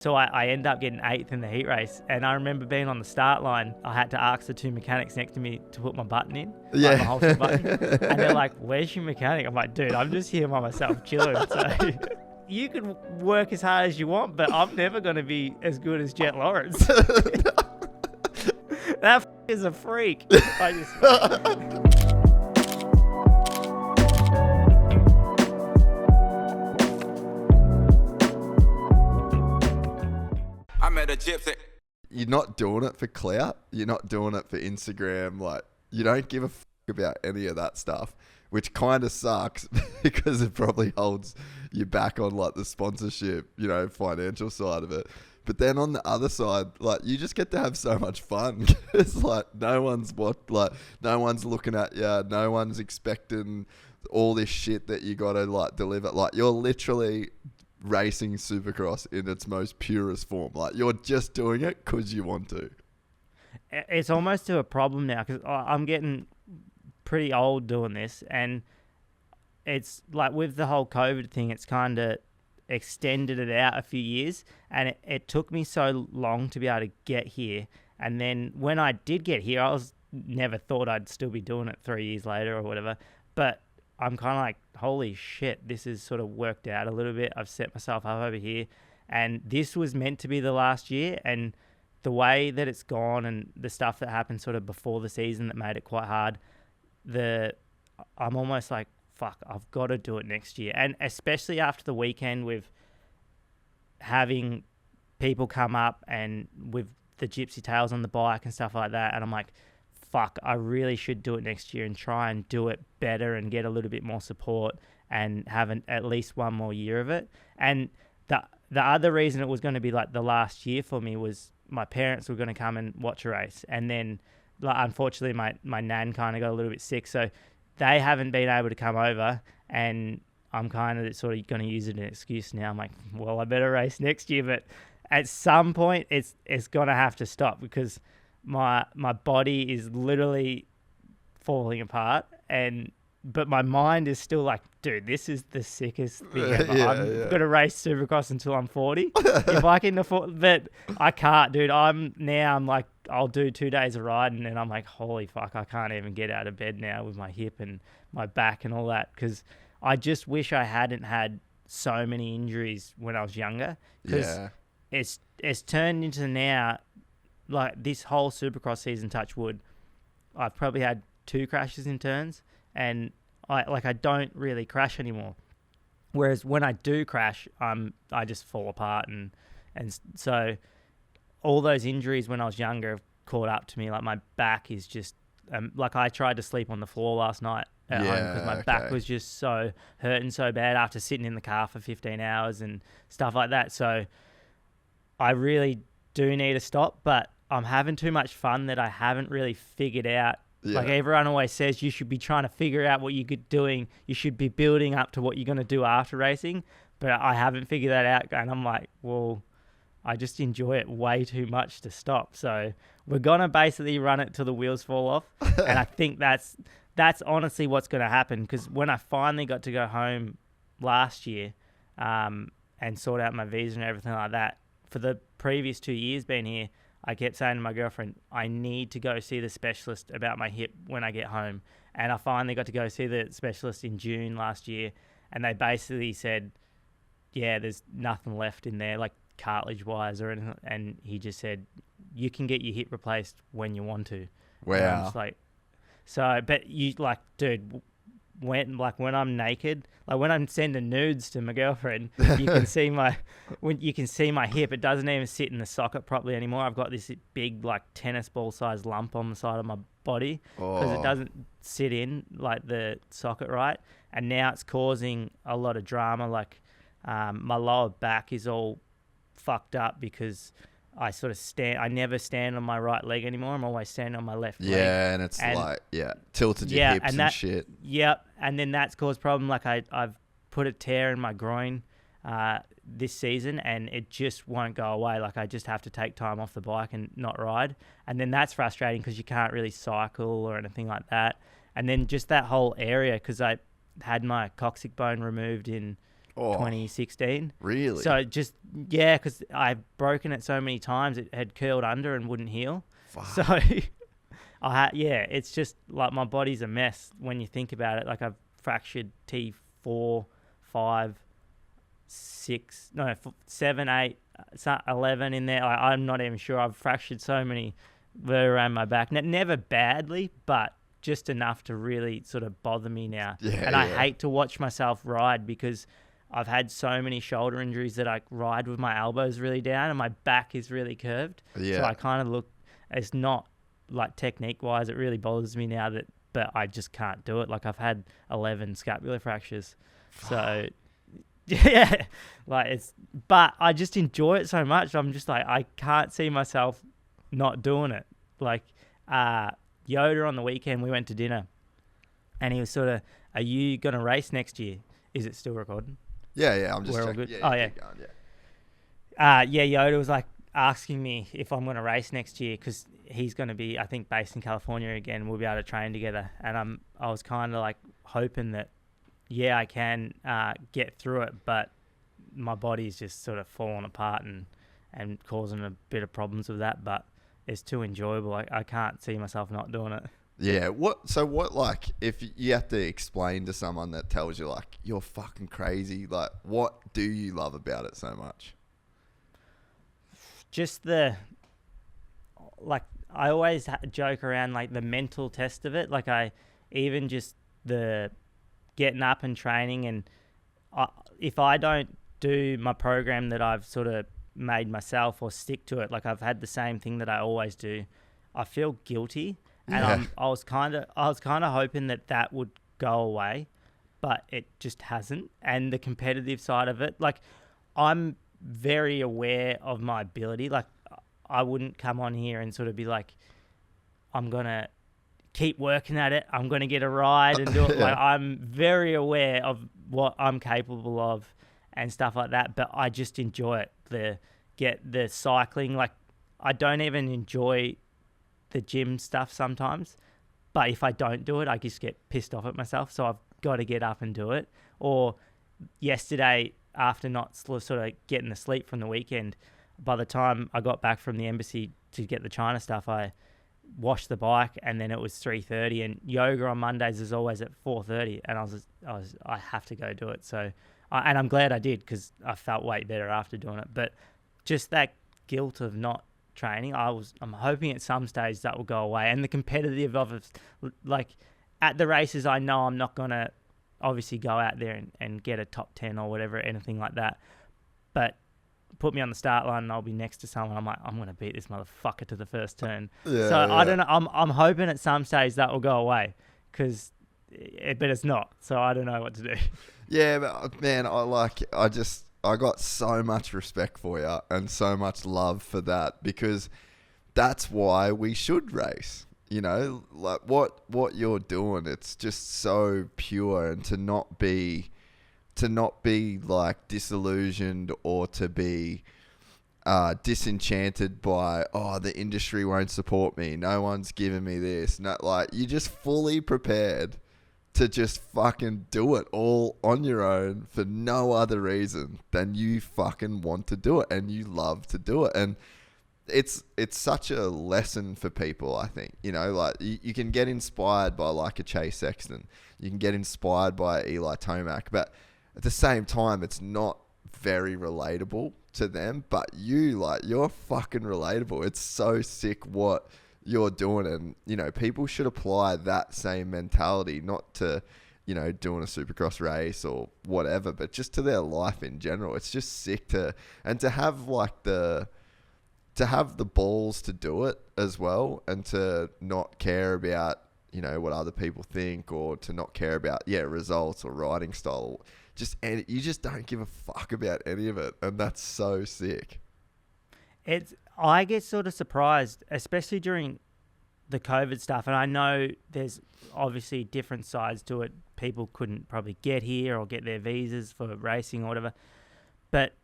So I ended up getting 8th in the heat race. And I remember being on the start line, I had to ask the 2 mechanics next to me to put my button in, Yeah. like my holster button. And they're like, where's your mechanic? I'm like, dude, I'm just here by myself chilling. So you can work as hard as you want, but I'm never going to be as good as Jet Lawrence. That is a freak. I met a gypsy. You're not doing it for clout. You're not doing it for Instagram. Like, you don't give a fuck about any of that stuff, which kind of sucks because it probably holds you back on like the sponsorship, financial side of it. But then on the other side, like, you just get to have so much fun. It's like no one's looking at you. No one's expecting all this shit that you got to like deliver. Like, you're literally racing Supercross in its most purest form. Like, you're just doing it because you want to. It's almost to a problem now because I'm getting pretty old doing this, and it's like with the whole COVID thing, it's kind of extended it out a few years, and it took me so long to be able to get here. And then when I did get here, I was never thought I'd still be doing it 3 years later or whatever, but I'm kind of like, holy shit, this has sort of worked out a little bit. I've set myself up over here, and this was meant to be the last year. And the way that it's gone and the stuff that happened sort of before the season that made it quite hard, I'm almost like, fuck, I've got to do it next year. And especially after the weekend with having people come up and with the Gypsy Tales on the bike and stuff like that. And I'm like, fuck, I really should do it next year and try and do it better and get a little bit more support and have at least one more year of it. And the other reason it was going to be like the last year for me was my parents were going to come and watch a race. And then, like, unfortunately, my nan kind of got a little bit sick. So they haven't been able to come over, and I'm kind of sort of going to use it as an excuse now. I'm like, well, I better race next year. But at some point, it's going to have to stop because my body is literally falling apart, but my mind is still like, dude, this is the sickest thing ever. I'm going to race Supercross until I'm 40. If I can afford, but I can't, dude. I'm like, I'll do 2 days of riding and I'm like, holy fuck, I can't even get out of bed now with my hip and my back and all that, because I just wish I hadn't had so many injuries when I was younger, because it's turned into now, like this whole Supercross season, touch wood, I've probably had 2 crashes in turns, and I don't really crash anymore. Whereas when I do crash, I just fall apart, and so all those injuries when I was younger have caught up to me. Like, my back is just like, I tried to sleep on the floor last night at home because my back was just so hurting so bad after sitting in the car for 15 hours and stuff like that. So I really do need to stop, but I'm having too much fun that I haven't really figured out. Like, everyone always says you should be trying to figure out what you're doing. You should be building up to what you're going to do after racing. But I haven't figured that out. And I'm like, well, I just enjoy it way too much to stop. So we're going to basically run it till the wheels fall off. And I think that's honestly what's going to happen. Because when I finally got to go home last year and sort out my visa and everything like that, for the previous 2 years being here, I kept saying to my girlfriend, I need to go see the specialist about my hip when I get home. And I finally got to go see the specialist in June last year. And they basically said, yeah, there's nothing left in there, like cartilage-wise or anything. And he just said, you can get your hip replaced when you want to. Wow. And I'm just like, so, but you, like, dude, when I'm naked, like when I'm sending nudes to my girlfriend, you can see my hip. It doesn't even sit in the socket properly anymore. I've got this big, like, tennis ball sized lump on the side of my body because it doesn't sit in like the socket right. And now it's causing a lot of drama. Like, my lower back is all fucked up because I sort of I never stand on my right leg anymore. I'm always standing on my left leg. Yeah, and it's tilted your hips and shit. Yep, and then that's caused problem. Like, I've put a tear in my groin this season, and it just won't go away. Like, I just have to take time off the bike and not ride. And then that's frustrating because you can't really cycle or anything like that. And then just that whole area, because I had my coccyx bone removed in 2016. Really? So just, yeah, because I've broken it so many times, it had curled under and wouldn't heal. Fuck. So it's just like my body's a mess when you think about it. Like I've fractured T4, 5, 6, no, 7, 8, 11 in there. I'm not even sure. I've fractured so many vertebrae in my back. Never badly, but just enough to really sort of bother me now. Yeah, I hate to watch myself ride because I've had so many shoulder injuries that I ride with my elbows really down and my back is really curved. Yeah. So I kind of look, it's not like technique wise, it really bothers me now but I just can't do it. Like I've had 11 scapular fractures. So yeah, but I just enjoy it so much. I'm just like, I can't see myself not doing it. Like, Yoda on the weekend, we went to dinner and he was sort of, are you going to race next year? Is it still recording? Yeah, I'm just We're all checking. good? Yeah, Oh, yeah. keep going, Yeah, Yoda was like asking me if I'm going to race next year because he's going to be, I think, based in California again. We'll be able to train together. And I was kind of like hoping that, yeah, I can get through it, but my body's just sort of falling apart and causing a bit of problems with that. But it's too enjoyable. I can't see myself not doing it. Yeah, like, if you have to explain to someone that tells you, like, you're fucking crazy, like, what do you love about it so much? Just I always joke around, like, the mental test of it. Like, even just the getting up and training, and if I don't do my program that I've sort of made myself or stick to it, like I've had the same thing that I always do, I feel guilty. And I was kind of hoping that would go away, but it just hasn't. And the competitive side of it, like, I'm very aware of my ability. Like, I wouldn't come on here and sort of be like, I'm gonna keep working at it, I'm gonna get a ride and do it. Like, I'm very aware of what I'm capable of and stuff like that. But I just enjoy it. The cycling. Like, I don't even enjoy the gym stuff sometimes, but if I don't do it, I just get pissed off at myself. So I've got to get up and do it. Or yesterday, after not sort of getting the sleep from the weekend, by the time I got back from the embassy to get the China stuff, I washed the bike and then it was 3:30, and yoga on Mondays is always at 4:30, and I have to go do it. So and I'm glad I did because I felt way better after doing it. But just that guilt of not training, I'm hoping at some stage that will go away. And the competitive of it, like at the races, I know I'm not going to obviously go out there and get a top 10 or whatever, anything like that. But put me on the start line and I'll be next to someone. I'm like, I'm going to beat this motherfucker to the first turn. I don't know. I'm hoping at some stage that will go away but it's not. So I don't know what to do. Yeah, but man, I got so much respect for you and so much love for that, because that's why we should race. You know, like what you're doing, it's just so pure, and to not be like disillusioned or to be disenchanted by, the industry won't support me, no one's giving me this. Not like, you're just fully prepared to just fucking do it all on your own for no other reason than you fucking want to do it and you love to do it. And it's such a lesson for people, I think. You know, like you can get inspired by like a Chase Sexton, you can get inspired by Eli Tomac, but at the same time, it's not very relatable to them. But you're fucking relatable. It's so sick what you're doing, and you know, people should apply that same mentality, not to, you know, doing a Supercross race or whatever, but just to their life in general. It's just sick to have like the balls to do it as well, and to not care about, you know, what other people think, or to not care about results or riding style. You just don't give a fuck about any of it, and that's so sick. I get sort of surprised, especially during the COVID stuff, and I know there's obviously different sides to it. People couldn't probably get here or get their visas for racing or whatever, but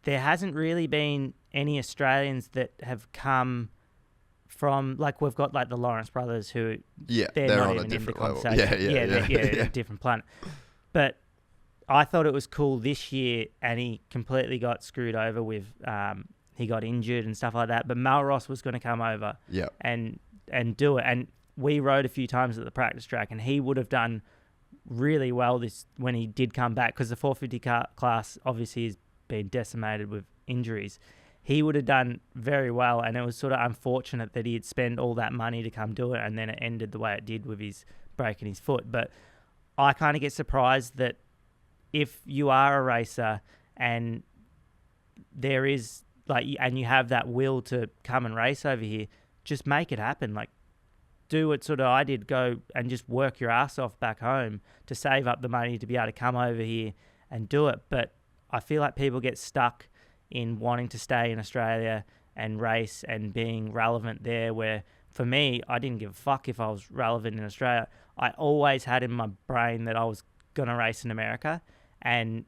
there hasn't really been any Australians that have come from, like, we've got like the Lawrence brothers who they're not on even a different in the level. conversation. Yeah, a different planet. But I thought it was cool this year, and he completely got screwed over with he got injured and stuff like that. But Mal Ross was going to come over and do it. And we rode a few times at the practice track, and he would have done really well this when he did come back, because the 450 class obviously has been decimated with injuries. He would have done very well, and it was sort of unfortunate that he'd spend all that money to come do it, and then it ended the way it did with his breaking his foot. But I kind of get surprised that if you are a racer and there is and you have that will to come and race over here, just make it happen. Like, do what sort of I did, go and just work your ass off back home to save up the money to be able to come over here and do it. But I feel like people get stuck in wanting to stay in Australia and race and being relevant there, where for me, I didn't give a fuck if I was relevant in Australia. I always had in my brain that I was going to race in America, and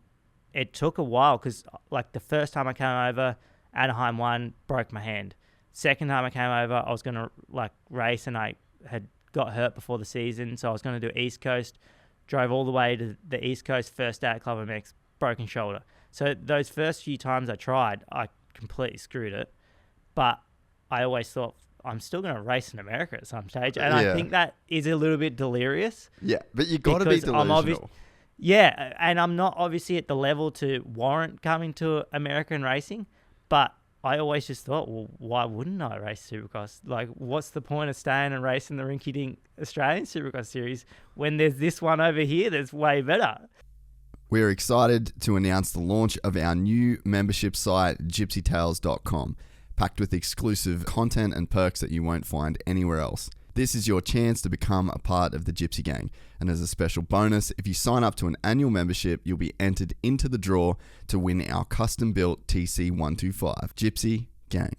it took a while, because like the first time I came over, Anaheim won, broke my hand. Second time I came over, I was going to like race, and I had got hurt before the season, so I was going to do East Coast, drove all the way to the East Coast, first day at Club MX, broken shoulder. So those first few times I tried, I completely screwed it. But I always thought, I'm still going to race in America at some stage. And I think that is a little bit delirious. Yeah, but you got to be delusional. And I'm not obviously at the level to warrant coming to American racing, but I always just thought, well, why wouldn't I race Supercross? Like, what's the point of staying and racing the rinky-dink Australian Supercross series when there's this one over here that's way better? We're excited to announce the launch of our new membership site, gypsytales.com, packed with exclusive content and perks that you won't find anywhere else. This is your chance to become a part of the Gypsy Gang. And as a special bonus, if you sign up to an annual membership, you'll be entered into the draw to win our custom-built TC125. Gypsy Gang.